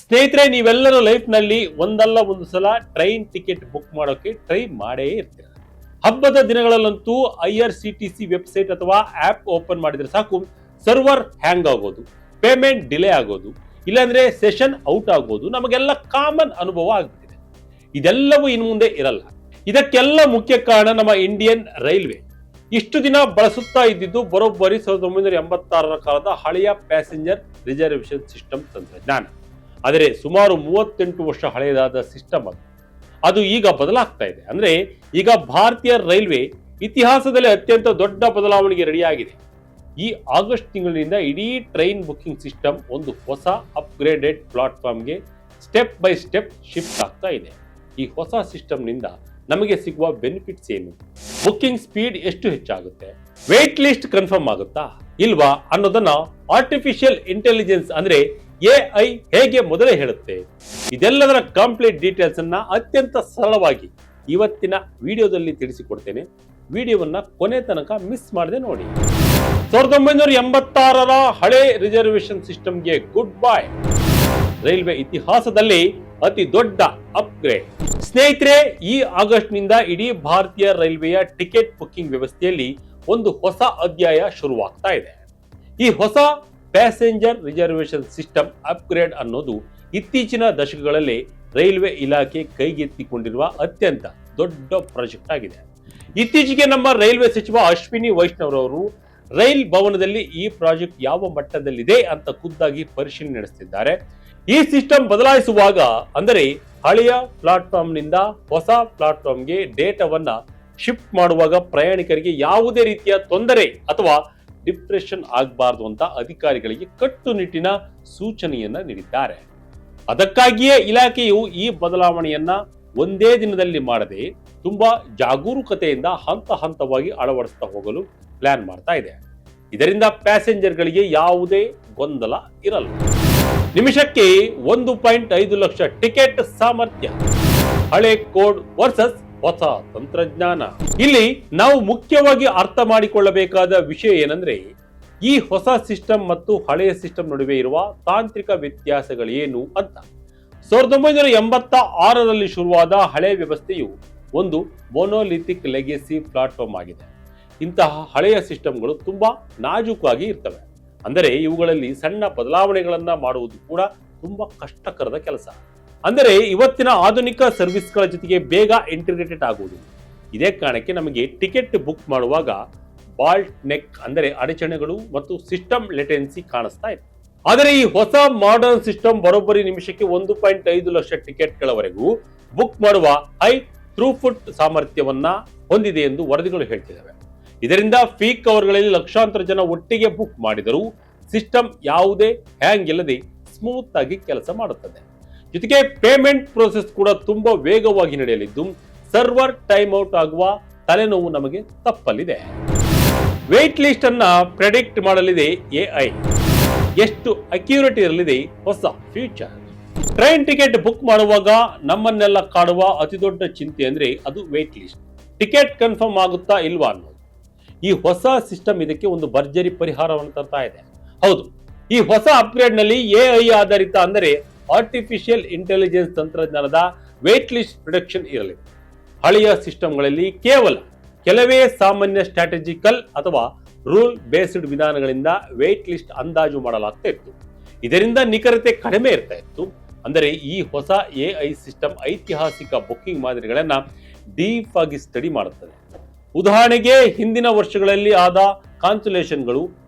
ಸ್ನೇಹಿತರೆ, ನೀವೆಲ್ಲರೂ ಲೈಫ್ ನಲ್ಲಿ ಒಂದಲ್ಲ ಒಂದು ಸಲ ಟ್ರೈನ್ ಟಿಕೆಟ್ ಬುಕ್ ಮಾಡೋಕೆ ಟ್ರೈ ಮಾಡೇ ಇರ್ತೀರ. ಹಬ್ಬದ ದಿನಗಳಲ್ಲಂತೂ IRCTC ವೆಬ್ಸೈಟ್ ಅಥವಾ ಆಪ್ ಓಪನ್ ಮಾಡಿದ್ರೆ ಸಾಕು, ಸರ್ವರ್ ಹ್ಯಾಂಗ್ ಆಗೋದು, ಪೇಮೆಂಟ್ ಡಿಲೇ ಆಗೋದು, ಇಲ್ಲಾಂದ್ರೆ ಸೆಷನ್ ಔಟ್ ಆಗೋದು ನಮಗೆಲ್ಲ ಕಾಮನ್ ಅನುಭವ ಆಗ್ಬಿಟ್ಟಿದೆ. ಇದೆಲ್ಲವೂ ಇನ್ನು ಮುಂದೆ ಇರಲ್ಲ. ಇದಕ್ಕೆಲ್ಲ ಮುಖ್ಯ ಕಾರಣ ನಮ್ಮ ಇಂಡಿಯನ್ ರೈಲ್ವೆ. ಇಷ್ಟು ದಿನ ಬಳಸುತ್ತಾ ಇದ್ದಿದ್ದು ಬರೋಬ್ಬರಿ 1986ರ ಕಾಲದ ಹಳೆಯ ಪ್ಯಾಸೆಂಜರ್ ರಿಸರ್ವೇಶನ್ ಸಿಸ್ಟಮ್ ತಂತ್ರಜ್ಞಾನ. ಆದರೆ ಸುಮಾರು 38 ವರ್ಷ ಹಳೆಯದಾದ ಸಿಸ್ಟಮ್ ಅದು ಈಗ ಬದಲಾಗ್ತಾ ಇದೆ. ಅಂದ್ರೆ ಈಗ ಭಾರತೀಯ ರೈಲ್ವೆ ಇತಿಹಾಸದಲ್ಲಿ ಅತ್ಯಂತ ದೊಡ್ಡ ಬದಲಾವಣೆಗೆ ರೆಡಿಯಾಗಿದೆ. ಈ ಆಗಸ್ಟ್ ತಿಂಗಳಿನಿಂದ ಇಡೀ ಟ್ರೈನ್ ಬುಕಿಂಗ್ ಸಿಸ್ಟಮ್ ಒಂದು ಹೊಸ ಅಪ್ಗ್ರೇಡೆಡ್ ಪ್ಲಾಟ್ಫಾರ್ಮ್ಗೆ ಸ್ಟೆಪ್ ಬೈ ಸ್ಟೆಪ್ ಶಿಫ್ಟ್ ಆಗ್ತಾ ಇದೆ. ಈ ಹೊಸ ಸಿಸ್ಟಮ್ನಿಂದ ನಮಗೆ ಸಿಗುವ ಬೆನಿಫಿಟ್ಸ್ ಏನು, ಬುಕಿಂಗ್ ಸ್ಪೀಡ್ ಎಷ್ಟು ಹೆಚ್ಚಾಗುತ್ತೆ, ವೇಟ್ ಲಿಸ್ಟ್ ಕನ್ಫರ್ಮ್ ಆಗುತ್ತಾ ಇಲ್ವಾ ಅನ್ನೋದನ್ನ ಆರ್ಟಿಫಿಷಿಯಲ್ ಇಂಟೆಲಿಜೆನ್ಸ್ ಅಂದ್ರೆ AI ಹೇಗೆ ಮೊದಲೇ ಹೇಳುತ್ತೆ, ಇದೆಲ್ಲದರ ಕಂಪ್ಲೀಟ್ ಡೀಟೇಲ್ಸ್ ಅನ್ನ ಅತ್ಯಂತ ಸರಳವಾಗಿ ಇವತ್ತಿನ ವಿಡಿಯೋದಲ್ಲಿ ತಿಳಿಸಿಕೊಡ್ತೇನೆ. ವಿಡಿಯೋವನ್ನ ಕೊನೆ ತನಕ ಮಿಸ್ ಮಾಡದೆ ನೋಡಿ. 1986ರ ಹಳೆ ರಿಸರ್ವೇಶನ್ ಸಿಸ್ಟಮ್ಗೆ ಗುಡ್ ಬೈ. ರೈಲ್ವೆ ಇತಿಹಾಸದಲ್ಲಿ ಅತಿ ದೊಡ್ಡ ಅಪ್ಗ್ರೇಡ್. ಸ್ನೇಹಿತರೆ, ಈ ಆಗಸ್ಟ್ ನಿಂದ ಇಡೀ ಭಾರತೀಯ ರೈಲ್ವೆಯ ಟಿಕೆಟ್ ಬುಕಿಂಗ್ ವ್ಯವಸ್ಥೆಯಲ್ಲಿ ಒಂದು ಹೊಸ ಅಧ್ಯಾಯ ಶುರುವಾಗ್ತಾ ಇದೆ. ಈ ಹೊಸ ಪ್ಯಾಸೆಂಜರ್ ರಿಸರ್ವೇಶನ್ ಸಿಸ್ಟಮ್ ಅಪ್ಗ್ರೇಡ್ ಅನ್ನೋದು ಇತ್ತೀಚಿನ ದಶಕಗಳಲ್ಲಿ ರೈಲ್ವೆ ಇಲಾಖೆ ಕೈಗೆತ್ತಿಕೊಂಡಿರುವ ಅತ್ಯಂತ ದೊಡ್ಡ ಪ್ರಾಜೆಕ್ಟ್ ಆಗಿದೆ. ಇತ್ತೀಚೆಗೆ ನಮ್ಮ ರೈಲ್ವೆ ಸಚಿವ ಅಶ್ವಿನಿ ವೈಷ್ಣವ್ ಅವರು ರೈಲ್ ಭವನದಲ್ಲಿ ಈ ಪ್ರಾಜೆಕ್ಟ್ ಯಾವ ಮಟ್ಟದಲ್ಲಿದೆ ಅಂತ ಖುದ್ದಾಗಿ ಪರಿಶೀಲನೆ ನಡೆಸುತ್ತಿದ್ದಾರೆ. ಈ ಸಿಸ್ಟಮ್ ಬದಲಾಯಿಸುವಾಗ, ಅಂದರೆ ಹಳೆಯ ಪ್ಲಾಟ್ಫಾರ್ಮ್ ನಿಂದ ಹೊಸ ಪ್ಲಾಟ್ಫಾರ್ಮ್ಗೆ ಡೇಟಾವನ್ನ ಶಿಫ್ಟ್ ಮಾಡುವಾಗ ಪ್ರಯಾಣಿಕರಿಗೆ ಯಾವುದೇ ರೀತಿಯ ತೊಂದರೆ ಅಥವಾ ಡಿಪ್ರೆಷನ್ ಆಗಬಾರದು ಅಂತ ಅಧಿಕಾರಿಗಳಿಗೆ ಕಟ್ಟುನಿಟ್ಟಿನ ಸೂಚನೆಯನ್ನ ನೀಡಿದ್ದಾರೆ. ಅದಕ್ಕಾಗಿಯೇ ಇಲಾಖೆಯು ಈ ಬದಲಾವಣೆಯನ್ನ ಒಂದೇ ದಿನದಲ್ಲಿ ಮಾಡದೆ ತುಂಬಾ ಜಾಗರೂಕತೆಯಿಂದ ಹಂತ ಹಂತವಾಗಿ ಅಳವಡಿಸ್ತಾ ಹೋಗಲು ಪ್ಲಾನ್ ಮಾಡ್ತಾ ಇದೆ. ಇದರಿಂದ ಪ್ಯಾಸೆಂಜರ್ಗಳಿಗೆ ಯಾವುದೇ ಗೊಂದಲ ಇರಲ್ಲ. ನಿಮಿಷಕ್ಕೆ 1.5 ಲಕ್ಷ ಟಿಕೆಟ್ ಸಾಮರ್ಥ್ಯ, ಹಳೆ ಕೋಡ್ ವರ್ಸಸ್ ಹೊಸ ತಂತ್ರಜ್ಞಾನ. ಇಲ್ಲಿ ನಾವು ಮುಖ್ಯವಾಗಿ ಅರ್ಥ ಮಾಡಿಕೊಳ್ಳಬೇಕಾದ ವಿಷಯ ಏನಂದ್ರೆ, ಈ ಹೊಸ ಸಿಸ್ಟಮ್ ಮತ್ತು ಹಳೆಯ ಸಿಸ್ಟಮ್ ನಡುವೆ ಇರುವ ತಾಂತ್ರಿಕ ವ್ಯತ್ಯಾಸಗಳೇನು ಅಂತ. 1986ರಲ್ಲಿ ಶುರುವಾದ ಹಳೆ ವ್ಯವಸ್ಥೆಯು ಒಂದು ಮೊನೋಲಿಥಿಕ್ ಲೆಗೆಸಿ ಪ್ಲಾಟ್ಫಾರ್ಮ್ ಆಗಿದೆ. ಇಂತಹ ಹಳೆಯ ಸಿಸ್ಟಮ್ಗಳು ತುಂಬಾ ನಾಜೂಕಾಗಿ ಇರ್ತವೆ. ಅಂದರೆ ಇವುಗಳಲ್ಲಿ ಸಣ್ಣ ಬದಲಾವಣೆಗಳನ್ನ ಮಾಡುವುದು ಕೂಡ ತುಂಬಾ ಕಷ್ಟಕರದ ಕೆಲಸ. ಅಂದರೆ ಇವತ್ತಿನ ಆಧುನಿಕ ಸರ್ವಿಸ್ಗಳ ಜೊತೆಗೆ ಬೇಗ ಇಂಟಿಗ್ರೇಟೆಡ್ ಆಗುವುದು. ಇದೇ ಕಾರಣಕ್ಕೆ ನಮಗೆ ಟಿಕೆಟ್ ಬುಕ್ ಮಾಡುವಾಗ ಬಾಲ್ಟ್ ನೆಕ್ ಅಂದರೆ ಅಡಚಣೆಗಳು ಮತ್ತು ಸಿಸ್ಟಮ್ ಲೆಟೆನ್ಸಿ ಕಾಣಿಸ್ತಾ ಇದೆ. ಆದರೆ ಈ ಹೊಸ ಮಾಡರ್ನ್ ಸಿಸ್ಟಮ್ ಬರೋಬ್ಬರಿ ನಿಮಿಷಕ್ಕೆ 1.5 ಲಕ್ಷ ಟಿಕೆಟ್ಗಳವರೆಗೂ ಬುಕ್ ಮಾಡುವ ಹೈ ಥ್ರೂಫುಟ್ ಸಾಮರ್ಥ್ಯವನ್ನ ಹೊಂದಿದೆ ಎಂದು ವರದಿಗಳು ಹೇಳ್ತಿದ್ದಾವೆ. ಇದರಿಂದ ಪೀಕ್ ಅವರ್ಗಳಲ್ಲಿ ಲಕ್ಷಾಂತರ ಜನ ಒಟ್ಟಿಗೆ ಬುಕ್ ಮಾಡಿದರೂ ಸಿಸ್ಟಮ್ ಯಾವುದೇ ಹ್ಯಾಂಗ್ ಇಲ್ಲದೆ ಸ್ಮೂತ್ ಆಗಿ ಕೆಲಸ ಮಾಡುತ್ತದೆ. ಜೊತೆಗೆ ಪೇಮೆಂಟ್ ಪ್ರೋಸೆಸ್ ಕೂಡ ತುಂಬಾ ವೇಗವಾಗಿ ನಡೆಯಲಿದ್ದು ಸರ್ವರ್ ಟೈಮ್ ಔಟ್ ಆಗುವ ತಲೆನೋವು ನಮಗೆ ತಪ್ಪಲಿದೆ. ವೇಟ್ ಲಿಸ್ಟ್ ಅನ್ನ ಪ್ರೆಡಿಕ್ಟ್ ಮಾಡಲಿದೆ AI. ಎಷ್ಟು ಅಕ್ಯುರೇಟ್ ಇರಲಿದೆ ಹೊಸ ಫ್ಯೂಚರ್. ಟ್ರೈನ್ ಟಿಕೆಟ್ ಬುಕ್ ಮಾಡುವಾಗ ನಮ್ಮನ್ನೆಲ್ಲ ಕಾಡುವ ಅತಿ ದೊಡ್ಡ ಚಿಂತೆ ಅಂದ್ರೆ ಅದು ವೇಟ್ ಲಿಸ್ಟ್. ಟಿಕೆಟ್ ಕನ್ಫರ್ಮ್ ಆಗುತ್ತಾ ಇಲ್ವಾ ಅನ್ನೋದು. ಈ ಹೊಸ ಸಿಸ್ಟಮ್ ಇದಕ್ಕೆ ಒಂದು ಭರ್ಜರಿ ಪರಿಹಾರವನ್ನು ತರ್ತಾ ಇದೆ. ಹೌದು, ಈ ಹೊಸ ಅಪ್ಗ್ರೇಡ್ ನಲ್ಲಿ AI ಆಧಾರಿತ ಅಂದರೆ ಆರ್ಟಿಫಿಷಿಯಲ್ ಇಂಟೆಲಿಜೆನ್ಸ್ ತಂತ್ರಜ್ಞಾನದ ವೇಟ್ ಲಿಸ್ಟ್ ಪ್ರಿಡಿಕ್ಷನ್ ಇರಲಿದೆ. ಹಳೆಯ ಸಿಸ್ಟಮ್ಗಳಲ್ಲಿ ಕೇವಲ ಕೆಲವೇ ಸಾಮಾನ್ಯ ಸ್ಟ್ರಾಟಜಿಕಲ್ ಅಥವಾ ರೂಲ್ ಬೇಸ್ಡ್ ವಿಧಾನಗಳಿಂದ ವೇಟ್ ಲಿಸ್ಟ್ ಅಂದಾಜು ಮಾಡಲಾಗ್ತಾ ಇತ್ತು. ಇದರಿಂದ ನಿಖರತೆ ಕಡಿಮೆ ಇರ್ತಾ ಇತ್ತು. ಅಂದರೆ ಈ ಹೊಸ AI ಸಿಸ್ಟಮ್ ಐತಿಹಾಸಿಕ ಬುಕಿಂಗ್ ಮಾದರಿಗಳನ್ನ ಡೀಪ್ ಆಗಿ ಸ್ಟಡಿ ಮಾಡುತ್ತದೆ. ಉದಾಹರಣೆಗೆ, ಹಿಂದಿನ ವರ್ಷಗಳಲ್ಲಿ ಆದ ಕಾನ್ಸುಲೇಷನ್ಗಳು,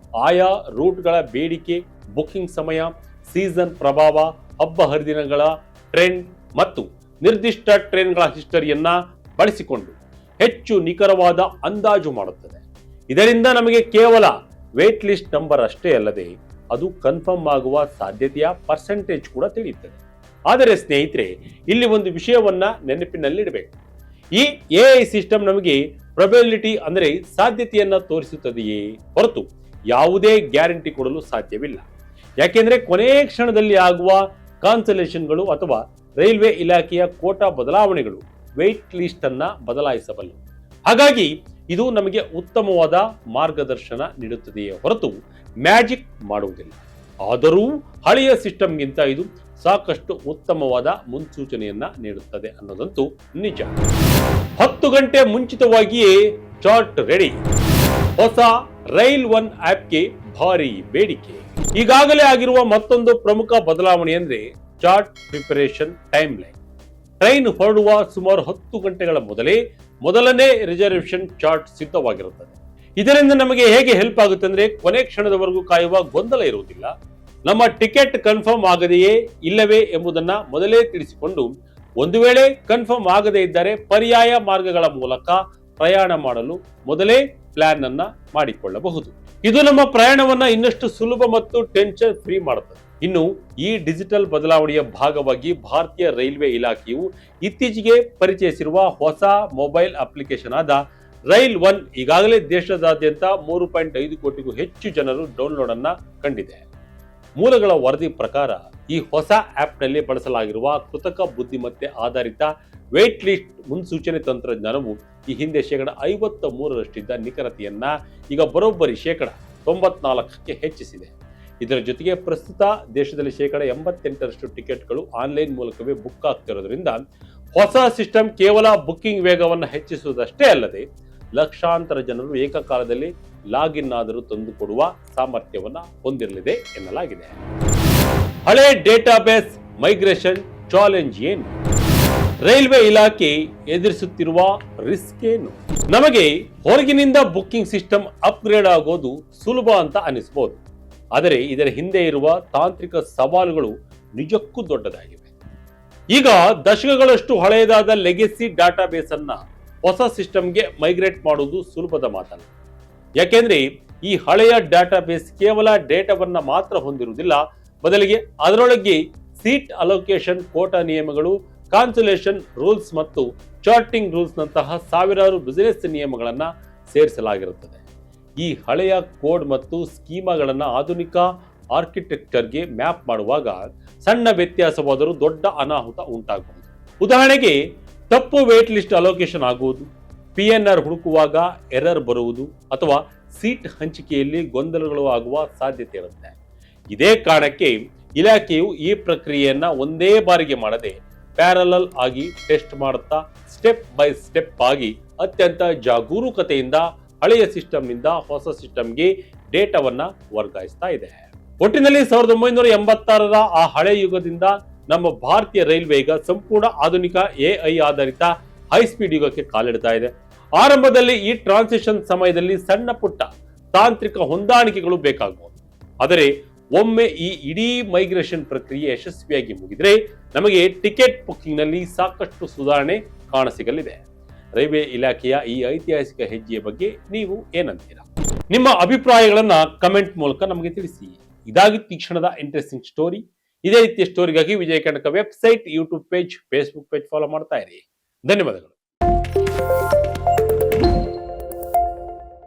ಆಯಾ ರೂಟ್ಗಳ ಬೇಡಿಕೆ, ಬುಕಿಂಗ್ ಸಮಯ, ಸೀಸನ್ ಪ್ರಭಾವ, ಹಬ್ಬ ಹರಿದಿನಗಳ ಟ್ರೆಂಡ್ ಮತ್ತು ನಿರ್ದಿಷ್ಟ ಟ್ರೈನ್ಗಳ ಹಿಸ್ಟರಿಯನ್ನ ಬಳಸಿಕೊಂಡು ಹೆಚ್ಚು ನಿಖರವಾದ ಅಂದಾಜು ಮಾಡುತ್ತದೆ. ಇದರಿಂದ ನಮಗೆ ಕೇವಲ ವೇಟ್ ಲಿಸ್ಟ್ ನಂಬರ್ ಅಷ್ಟೇ ಅಲ್ಲದೆ ಅದು ಕನ್ಫರ್ಮ್ ಆಗುವ ಸಾಧ್ಯತೆಯ ಪರ್ಸೆಂಟೇಜ್ ಕೂಡ ತಿಳಿಯುತ್ತದೆ. ಆದರೆ ಸ್ನೇಹಿತರೆ, ಇಲ್ಲಿ ಒಂದು ವಿಷಯವನ್ನ ನೆನಪಿನಲ್ಲಿಡಬೇಕು. ಈ AI ಸಿಸ್ಟಮ್ ನಮಗೆ ಪ್ರೊಬೆಬಿಲಿಟಿ ಅಂದರೆ ಸಾಧ್ಯತೆಯನ್ನ ತೋರಿಸುತ್ತದೆಯೇ ಹೊರತು ಯಾವುದೇ ಗ್ಯಾರಂಟಿ ಕೊಡಲು ಸಾಧ್ಯವಿಲ್ಲ. ಯಾಕೆಂದ್ರೆ ಕೊನೆಯ ಕ್ಷಣದಲ್ಲಿ ಆಗುವ ಕಾನ್ಸಲೇಷನ್ಗಳು ಅಥವಾ ರೈಲ್ವೆ ಇಲಾಖೆಯ ಕೋಟಾ ಬದಲಾವಣೆಗಳು ವೇಟ್ ಲಿಸ್ಟ್ ಅನ್ನ ಬದಲಾಯಿಸಬಲ್ಲವು. ಹಾಗಾಗಿ ಇದು ನಮಗೆ ಉತ್ತಮವಾದ ಮಾರ್ಗದರ್ಶನ ನೀಡುತ್ತದೆಯೇ ಹೊರತು ಮ್ಯಾಜಿಕ್ ಮಾಡುವುದಿಲ್ಲ. ಆದರೂ ಹಳೆಯ ಸಿಸ್ಟಮ್ಗಿಂತ ಇದು ಸಾಕಷ್ಟು ಉತ್ತಮವಾದ ಮುನ್ಸೂಚನೆಯನ್ನ ನೀಡುತ್ತದೆ ಅನ್ನೋದಂತೂ ನಿಜ. 10 ಗಂಟೆ ಮುಂಚಿತವಾಗಿಯೇ ಚಾರ್ಟ್ ರೆಡಿ. ಹೊಸ ರೈಲ್ ಒನ್ ಆಪ್ಗೆ ಭಾರಿ ಬೇಡಿಕೆ. ಈಗಾಗಲೇ ಆಗಿರುವ ಮತ್ತೊಂದು ಪ್ರಮುಖ ಬದಲಾವಣೆ ಅಂದ್ರೆ chart preparation time line. Train ಹೊರಡುವ ಸುಮಾರು 10 ಗಂಟೆಗಳ ಮೊದಲನೇ ರಿಸರ್ವೇಶನ್ ಚಾರ್ಟ್ ಸಿದ್ಧವಾಗಿರುತ್ತದೆ. ಇದರಿಂದ ನಮಗೆ ಹೇಗೆ ಹೆಲ್ಪ್ ಆಗುತ್ತೆ ಅಂದ್ರೆ ಕೊನೆ ಕ್ಷಣದವರೆಗೂ ಕಾಯುವ ಗೊಂದಲ ಇರುವುದಿಲ್ಲ. ನಮ್ಮ ಟಿಕೆಟ್ ಕನ್ಫರ್ಮ್ ಆಗದೆಯೇ ಇಲ್ಲವೇ ಎಂಬುದನ್ನ ಮೊದಲೇ ತಿಳಿಸಿಕೊಂಡು, ಒಂದು ವೇಳೆ ಕನ್ಫರ್ಮ್ ಆಗದೇ ಇದ್ದರೆ ಪರ್ಯಾಯ ಮಾರ್ಗಗಳ ಮೂಲಕ ಪ್ರಯಾಣ ಮಾಡಲು ಮೊದಲೇ ಪ್ಲಾನ್ ಅನ್ನ ಮಾಡಿಕೊಳ್ಳಬಹುದು. ಇದು ನಮ್ಮ ಪ್ರಯಾಣವನ್ನ ಇನ್ನಷ್ಟು ಸುಲಭ ಮತ್ತು ಟೆನ್ಷನ್ ಫ್ರೀ ಮಾಡುತ್ತದೆ. ಇನ್ನು ಈ ಡಿಜಿಟಲ್ ಬದಲಾವಣೆಯ ಭಾಗವಾಗಿ ಭಾರತೀಯ ರೈಲ್ವೆ ಇಲಾಖೆಯು ಇತ್ತೀಚೆಗೆ ಪರಿಚಯಿಸಿರುವ ಹೊಸ ಮೊಬೈಲ್ ಅಪ್ಲಿಕೇಶನ್ ಆದ ರೈಲ್ ಒನ್ ಈಗಾಗಲೇ ದೇಶದಾದ್ಯಂತ 3.5 ಕೋಟಿಗೂ ಹೆಚ್ಚು ಜನರು ಡೌನ್ಲೋಡ್ ಅನ್ನ ಕಂಡಿದೆ. ಮೂಲಗಳ ವರದಿ ಪ್ರಕಾರ ಈ ಹೊಸ ಆಪ್ನಲ್ಲಿ ಬಳಸಲಾಗಿರುವ ಕೃತಕ ಬುದ್ಧಿಮತ್ತೆ ಆಧಾರಿತ ವೇಟ್ ಲಿಸ್ಟ್ ಮುನ್ಸೂಚನೆ ತಂತ್ರಜ್ಞಾನವು ಈ ಹಿಂದೆ 53%ರಷ್ಟಿದ್ದ ನಿಖರತೆಯನ್ನ ಈಗ ಬರೋಬ್ಬರಿ 94%ಕ್ಕೆ ಹೆಚ್ಚಿಸಿದೆ. ಇದರ ಜೊತೆಗೆ ಪ್ರಸ್ತುತ ದೇಶದಲ್ಲಿ 88% ಟಿಕೆಟ್ಗಳು ಆನ್ಲೈನ್ ಮೂಲಕವೇ ಬುಕ್ ಆಗ್ತಿರೋದ್ರಿಂದ ಹೊಸ ಸಿಸ್ಟಮ್ ಕೇವಲ ಬುಕ್ಕಿಂಗ್ ವೇಗವನ್ನು ಹೆಚ್ಚಿಸುವುದಷ್ಟೇ ಅಲ್ಲದೆ ಲಕ್ಷಾಂತರ ಜನರು ಏಕಕಾಲದಲ್ಲಿ ಲಾಗಿನ್ ಆದರೂ ತಂದುಕೊಡುವ ಸಾಮರ್ಥ್ಯವನ್ನು ಹೊಂದಿರಲಿದೆ ಎನ್ನಲಾಗಿದೆ. ಹಳೆ ಡೇಟಾಬೇಸ್ ಮೈಗ್ರೇಷನ್ ಚಾಲೆಂಜ್ ಏನು? ರೈಲ್ವೆ ಇಲಾಖೆ ಎದುರಿಸುತ್ತಿರುವ ರಿಸ್ಕ್ ಏನು? ನಮಗೆ ಹೊರಗಿನಿಂದ ಬುಕ್ಕಿಂಗ್ ಸಿಸ್ಟಮ್ ಅಪ್ಗ್ರೇಡ್ ಆಗೋದು ಸುಲಭ ಅಂತ ಅನಿಸಬಹುದು, ಆದರೆ ಇದರ ಹಿಂದೆ ಇರುವ ತಾಂತ್ರಿಕ ಸವಾಲುಗಳು ನಿಜಕ್ಕೂ ದೊಡ್ಡದಾಗಿವೆ. ಈಗ ದಶಕಗಳಷ್ಟು ಹಳೆಯದಾದ ಲೆಗೆಸಿ ಡಾಟಾಬೇಸ್ ಅನ್ನ ಹೊಸ ಸಿಸ್ಟಮ್ಗೆ ಮೈಗ್ರೇಟ್ ಮಾಡುವುದು ಸುಲಭದ ಮಾತಲ್ಲ. ಯಾಕೆಂದ್ರೆ ಈ ಹಳೆಯ ಡಾಟಾಬೇಸ್ ಕೇವಲ ಡೇಟಾವನ್ನ ಮಾತ್ರ ಹೊಂದಿರುವುದಿಲ್ಲ, ಬದಲಿಗೆ ಅದರೊಳಗೆ ಸೀಟ್ ಅಲೋಕೇಶನ್, ಕೋಟಾ ನಿಯಮಗಳು, ಕಾನ್ಸುಲೇಷನ್ ರೂಲ್ಸ್ ಮತ್ತು ಚಾರ್ಟಿಂಗ್ ರೂಲ್ಸ್ ನಂತಹ ಸಾವಿರಾರು ಬಿಸಿನೆಸ್ ನಿಯಮಗಳನ್ನ ಸೇರಿಸಲಾಗಿರುತ್ತದೆ. ಈ ಹಳೆಯ ಕೋಡ್ ಮತ್ತು ಸ್ಕೀಮಾಗಳನ್ನ ಆಧುನಿಕ ಆರ್ಕಿಟೆಕ್ಚರ್ಗೆ ಮ್ಯಾಪ್ ಮಾಡುವಾಗ ಸಣ್ಣ ವ್ಯತ್ಯಾಸವಾದರೂ ದೊಡ್ಡ ಅನಾಹುತ ಉಂಟಾಗಬಹುದು. ಉದಾಹರಣೆಗೆ ತಪ್ಪು ವೇಟ್ ಲಿಸ್ಟ್ ಅಲೋಕೇಶನ್ ಆಗುವುದು, PNR ಹುಡುಕುವಾಗ ಎರರ್ ಬರುವುದು, ಅಥವಾ ಸೀಟ್ ಹಂಚಿಕೆಯಲ್ಲಿ ಗೊಂದಲಗಳು ಆಗುವ ಸಾಧ್ಯತೆ ಇರುತ್ತೆ. ಇದೇ ಕಾರಣಕ್ಕೆ ಇಲಾಖೆಯು ಈ ಪ್ರಕ್ರಿಯೆಯನ್ನ ಒಂದೇ ಬಾರಿಗೆ ಮಾಡದೆ ಪ್ಯಾರಲಲ್ ಆಗಿ ಟೆಸ್ಟ್ ಮಾಡುತ್ತಾ ಸ್ಟೆಪ್ ಬೈ ಸ್ಟೆಪ್ ಆಗಿ ಅತ್ಯಂತ ಜಾಗರೂಕತೆಯಿಂದ ಹಳೆಯ ಸಿಸ್ಟಮ್ನಿಂದ ಹೊಸ ಸಿಸ್ಟಮ್ಗೆ ಡೇಟಾವನ್ನ ವರ್ಗಾಯಿಸ್ತಾ ಇದೆ. ಒಟ್ಟಿನಲ್ಲಿ 1986ರ ಆ ಹಳೆ ಯುಗದಿಂದ ನಮ್ಮ ಭಾರತೀಯ ರೈಲ್ವೆ ಈಗ ಸಂಪೂರ್ಣ ಆಧುನಿಕ AI ಆಧಾರಿತ ಹೈಸ್ಪೀಡ್ ಯುಗಕ್ಕೆ ಕಾಲಿಡ್ತಾ ಇದೆ. ಆರಂಭದಲ್ಲಿ ಈ ಟ್ರಾನ್ಸಿಷನ್ ಸಮಯದಲ್ಲಿ ಸಣ್ಣ ಪುಟ್ಟ ತಾಂತ್ರಿಕ ಹೊಂದಾಣಿಕೆಗಳು ಬೇಕಾಗಬಹುದು, ಆದರೆ ಒಮ್ಮೆ ಈ ಇಡೀ ಮೈಗ್ರೇಷನ್ ಪ್ರಕ್ರಿಯೆ ಯಶಸ್ವಿಯಾಗಿ ಮುಗಿದ್ರೆ ನಮಗೆ ಟಿಕೆಟ್ ಬುಕ್ಕಿಂಗ್ ನಲ್ಲಿ ಸಾಕಷ್ಟು ಸುಧಾರಣೆ ಕಾಣಸಿಗಲಿದೆ. ರೈಲ್ವೆ ಇಲಾಖೆಯ ಈ ಐತಿಹಾಸಿಕ ಹೆಜ್ಜೆಯ ಬಗ್ಗೆ ನೀವು ಏನಂತೀರಾ? ನಿಮ್ಮ ಅಭಿಪ್ರಾಯಗಳನ್ನ ಕಮೆಂಟ್ ಮೂಲಕ ನಮಗೆ ತಿಳಿಸಿ. ಇದಾಗಿತ್ತು ಈ ಕ್ಷಣದ ಇಂಟ್ರೆಸ್ಟಿಂಗ್ ಸ್ಟೋರಿ. ಇದೇ ರೀತಿಯ ಸ್ಟೋರಿಗಾಗಿ Vijaya Karnataka website, YouTube page, Facebook page follow ಮಾಡ್ತಾ ಇರಿ. ಧನ್ಯವಾದಗಳು.